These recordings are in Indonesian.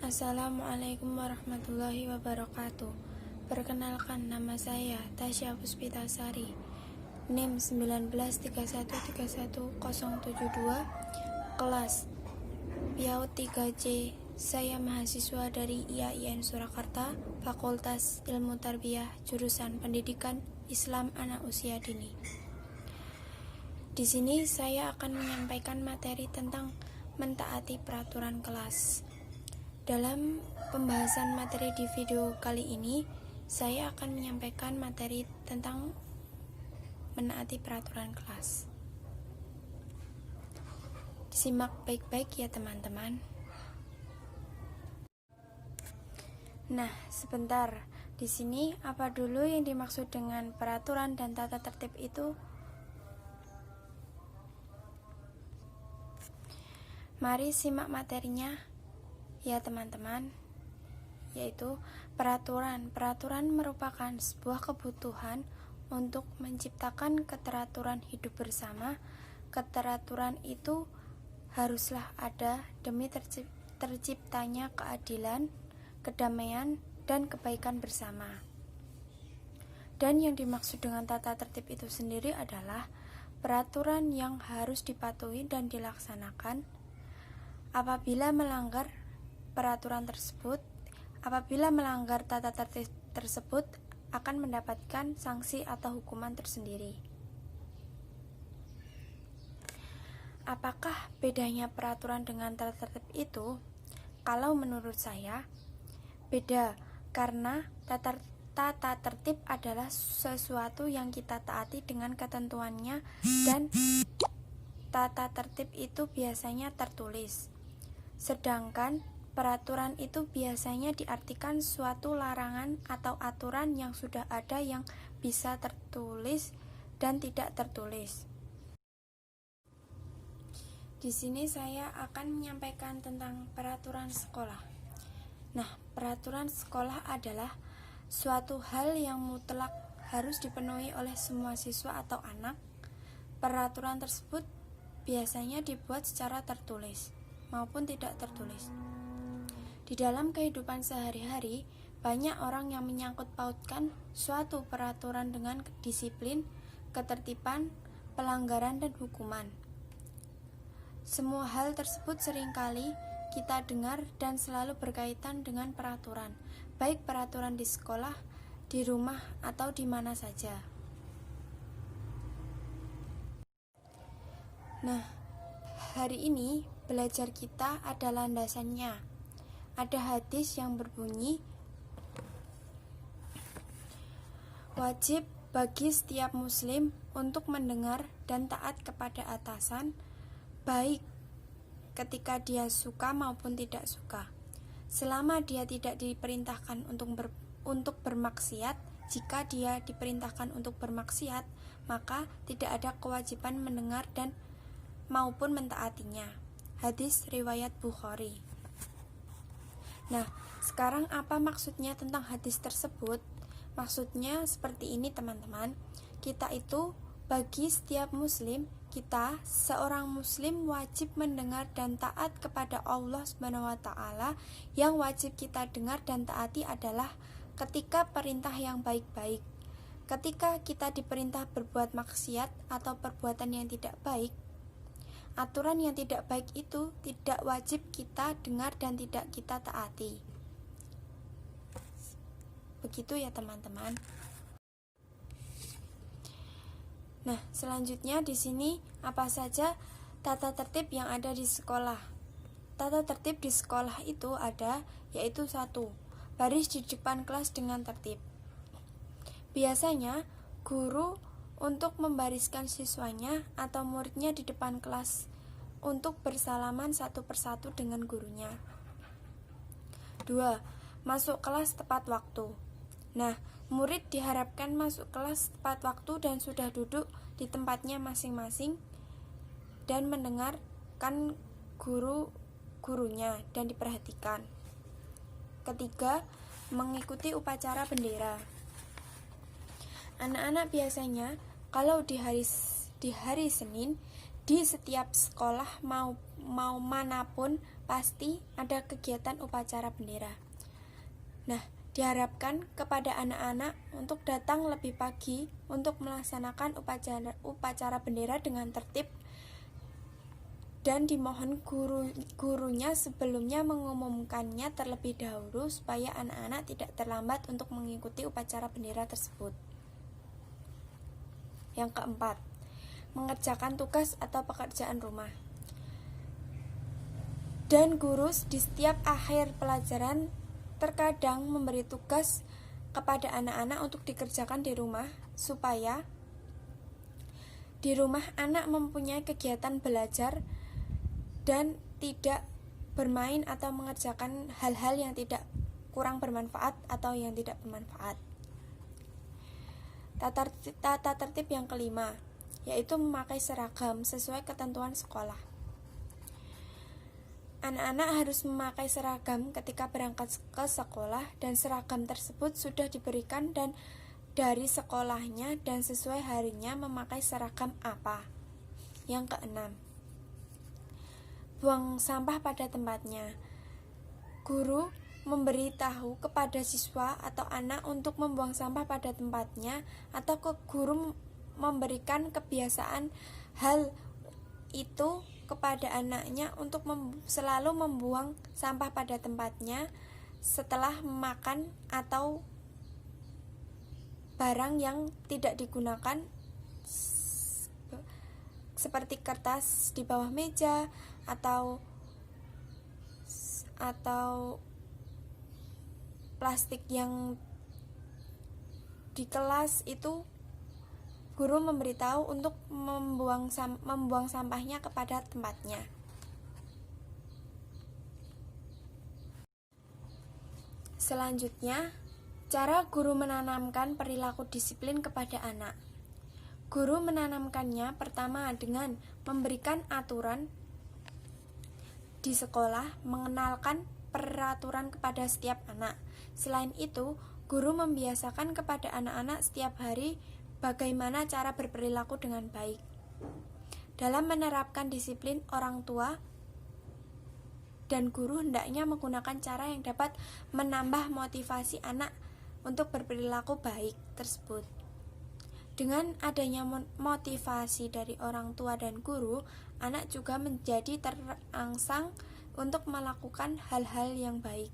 Assalamualaikum warahmatullahi wabarakatuh. Perkenalkan, nama saya Tasya Puspitasari, NIM 193131072, kelas PIAUD 3C. Saya mahasiswa dari IAIN Surakarta, Fakultas Ilmu Tarbiyah, jurusan Pendidikan Islam Anak Usia Dini. Di sini saya akan menyampaikan materi tentang mentaati peraturan kelas. Dalam pembahasan materi di video kali ini, saya akan menyampaikan materi tentang menaati peraturan kelas. Disimak baik-baik ya teman-teman. Nah, sebentar. Di sini apa dulu yang dimaksud dengan peraturan dan tata tertib itu? Mari simak materinya ya teman-teman, yaitu peraturan. Peraturan merupakan sebuah kebutuhan untuk menciptakan keteraturan hidup bersama. Keteraturan itu haruslah ada demi terciptanya keadilan, kedamaian, dan kebaikan bersama. Dan yang dimaksud dengan tata tertib itu sendiri adalah peraturan yang harus dipatuhi dan dilaksanakan. Apabila melanggar tata tertib tersebut akan mendapatkan sanksi atau hukuman tersendiri. Apakah bedanya peraturan dengan tata tertib itu? Kalau menurut saya, beda, karena tata tertib adalah sesuatu yang kita taati dengan ketentuannya, dan tata tertib itu biasanya tertulis. Sedangkan peraturan itu biasanya diartikan suatu larangan atau aturan yang sudah ada yang bisa tertulis dan tidak tertulis. Di sini saya akan menyampaikan tentang peraturan sekolah. Nah, peraturan sekolah adalah suatu hal yang mutlak harus dipenuhi oleh semua siswa atau anak. Peraturan tersebut biasanya dibuat secara tertulis maupun tidak tertulis. Di dalam kehidupan sehari-hari, banyak orang yang menyangkut pautkan suatu peraturan dengan disiplin, ketertiban, pelanggaran, dan hukuman. Semua hal tersebut seringkali kita dengar dan selalu berkaitan dengan peraturan, baik peraturan di sekolah, di rumah, atau di mana saja. Nah, hari ini belajar kita ada landasannya. Ada hadis yang berbunyi, wajib bagi setiap muslim untuk mendengar dan taat kepada atasan, baik ketika dia suka maupun tidak suka. Selama dia tidak diperintahkan untuk bermaksiat, jika dia diperintahkan untuk bermaksiat, maka tidak ada kewajiban mendengar dan maupun mentaatinya. Hadis riwayat Bukhari. Nah, sekarang apa maksudnya tentang hadis tersebut? Maksudnya seperti ini teman-teman. Kita itu bagi setiap muslim, kita seorang muslim wajib mendengar dan taat kepada Allah SWT. Yang wajib kita dengar dan taati adalah ketika perintah yang baik-baik. Ketika kita diperintah berbuat maksiat atau perbuatan yang tidak baik, aturan yang tidak baik itu tidak wajib kita dengar dan tidak kita taati. Begitu ya teman-teman. Nah, selanjutnya di sini apa saja tata tertib yang ada di sekolah? Tata tertib di sekolah itu ada, yaitu 1. Baris di depan kelas dengan tertib. Biasanya guru untuk membariskan siswanya atau muridnya di depan kelas untuk bersalaman satu persatu dengan gurunya. 2. Masuk kelas tepat waktu. Nah, murid diharapkan masuk kelas tepat waktu dan sudah duduk di tempatnya masing-masing dan mendengarkan gurunya dan diperhatikan. 3. Mengikuti upacara bendera. Anak-anak biasanya kalau di hari Senin di setiap sekolah mau manapun pasti ada kegiatan upacara bendera. Nah, diharapkan kepada anak-anak untuk datang lebih pagi untuk melaksanakan upacara bendera dengan tertib, dan dimohon gurunya sebelumnya mengumumkannya terlebih dahulu supaya anak-anak tidak terlambat untuk mengikuti upacara bendera tersebut. Yang keempat, mengerjakan tugas atau pekerjaan rumah. Dan guru di setiap akhir pelajaran terkadang memberi tugas kepada anak-anak untuk dikerjakan di rumah, supaya di rumah anak mempunyai kegiatan belajar dan tidak bermain atau mengerjakan hal-hal yang tidak kurang bermanfaat atau yang tidak bermanfaat. Tata tertib yang kelima, yaitu memakai seragam sesuai ketentuan sekolah. Anak-anak harus memakai seragam ketika berangkat ke sekolah, dan seragam tersebut sudah diberikan dan dari sekolahnya dan sesuai harinya memakai seragam apa. Yang keenam, buang sampah pada tempatnya. Guru memberitahu kepada siswa atau anak untuk membuang sampah pada tempatnya, atau guru memberikan kebiasaan hal itu kepada anaknya untuk selalu membuang sampah pada tempatnya setelah makan atau barang yang tidak digunakan, seperti kertas di bawah meja atau plastik yang di kelas. Itu guru memberitahu untuk membuang sampahnya kepada tempatnya. Selanjutnya, cara guru menanamkan perilaku disiplin kepada anak. Guru menanamkannya pertama dengan memberikan aturan di sekolah, mengenalkan peraturan kepada setiap anak. Selain itu, guru membiasakan kepada anak-anak setiap hari bagaimana cara berperilaku dengan baik. Dalam menerapkan disiplin, orang tua dan guru hendaknya menggunakan cara yang dapat menambah motivasi anak untuk berperilaku baik tersebut. Dengan adanya motivasi dari orang tua dan guru, anak juga menjadi terangsang untuk melakukan hal-hal yang baik.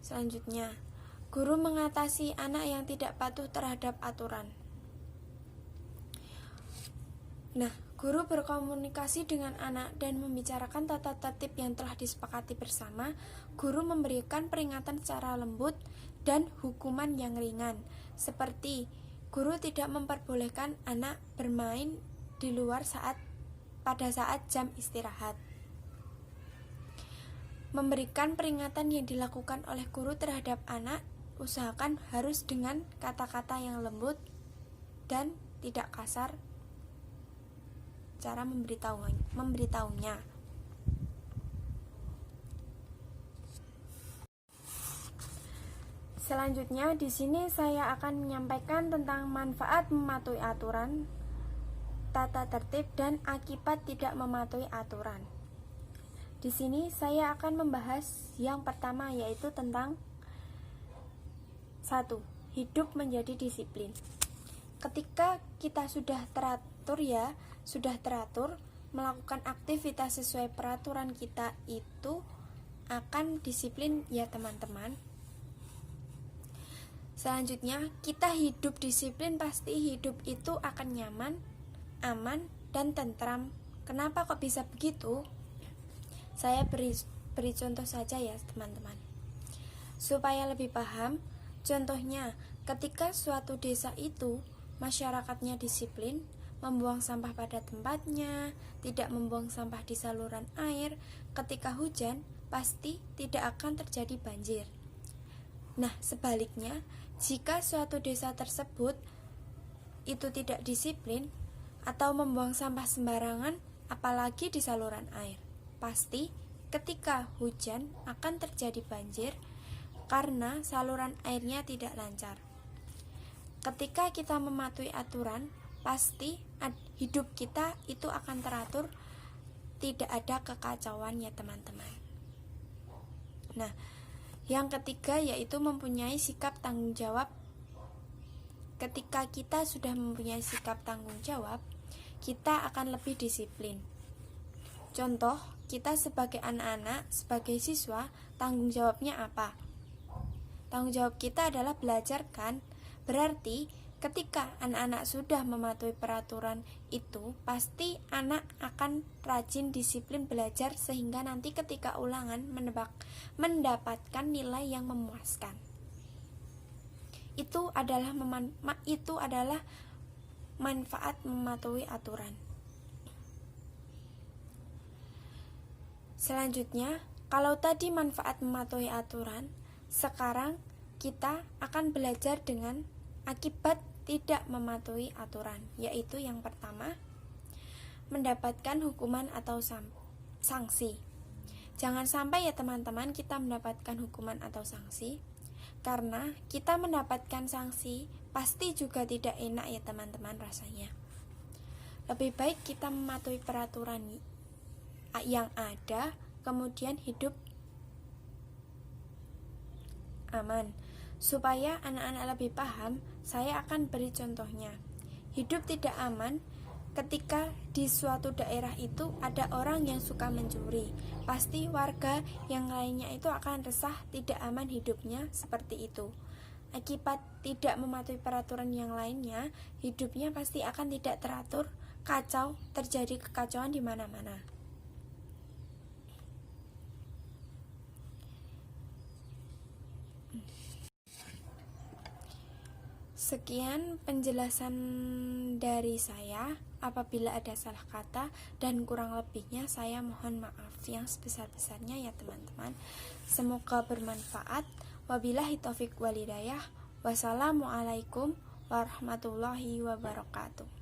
Selanjutnya, guru mengatasi anak yang tidak patuh terhadap aturan. Nah, guru berkomunikasi dengan anak dan membicarakan tata tertib yang telah disepakati bersama. Guru memberikan peringatan secara lembut dan hukuman yang ringan, seperti guru tidak memperbolehkan anak bermain di luar pada saat jam istirahat. Memberikan peringatan yang dilakukan oleh guru terhadap anak usahakan harus dengan kata-kata yang lembut dan tidak kasar cara memberitahunya. Selanjutnya, di sini saya akan menyampaikan tentang manfaat mematuhi aturan, tata tertib, dan akibat tidak mematuhi aturan. Di sini saya akan membahas yang pertama, yaitu tentang 1. Hidup menjadi disiplin. Ketika kita sudah teratur melakukan aktivitas sesuai peraturan kita, itu akan disiplin ya teman-teman. Selanjutnya, kita hidup disiplin, pasti hidup itu akan nyaman, aman, dan tentram. Kenapa kok bisa begitu? Saya beri contoh saja ya teman-teman, supaya lebih paham. Contohnya, ketika suatu desa itu masyarakatnya disiplin, membuang sampah pada tempatnya, tidak membuang sampah di saluran air, ketika hujan pasti tidak akan terjadi banjir. Nah, sebaliknya, jika suatu desa tersebut itu tidak disiplin atau membuang sampah sembarangan, apalagi di saluran air, pasti ketika hujan akan terjadi banjir karena saluran airnya tidak lancar. Ketika kita mematuhi aturan, pasti hidup kita itu akan teratur tidak ada kekacauan ya teman-teman. Nah, yang ketiga yaitu mempunyai sikap tanggung jawab. Ketika kita sudah mempunyai sikap tanggung jawab, kita akan lebih disiplin. Contoh, kita sebagai anak-anak, sebagai siswa, tanggung jawabnya apa? Tanggung jawab kita adalah belajar kan? Berarti ketika anak-anak sudah mematuhi peraturan itu, pasti anak akan rajin disiplin belajar sehingga nanti ketika ulangan mendapatkan nilai yang memuaskan. Itu adalah manfaat mematuhi aturan. Selanjutnya, kalau tadi manfaat mematuhi aturan, sekarang kita akan belajar dengan akibat tidak mematuhi aturan, yaitu yang pertama, mendapatkan hukuman atau sanksi. Jangan sampai ya teman-teman kita mendapatkan hukuman atau sanksi, karena kita mendapatkan sanksi pasti juga tidak enak ya teman-teman rasanya. Lebih baik kita mematuhi peraturan yang ada, kemudian hidup aman. Supaya anak-anak lebih paham, saya akan beri contohnya. Hidup tidak aman ketika di suatu daerah itu ada orang yang suka mencuri. Pasti warga yang lainnya itu akan resah, tidak aman hidupnya seperti itu. Akibat tidak mematuhi peraturan yang lainnya, hidupnya pasti akan tidak teratur, kacau, terjadi kekacauan di mana-mana. Sekian penjelasan dari saya. Apabila ada salah kata dan kurang lebihnya, saya mohon maaf yang sebesar-besarnya ya teman-teman. Semoga bermanfaat. Wabillahi taufik walhidayah. Wassalamualaikum warahmatullahi wabarakatuh.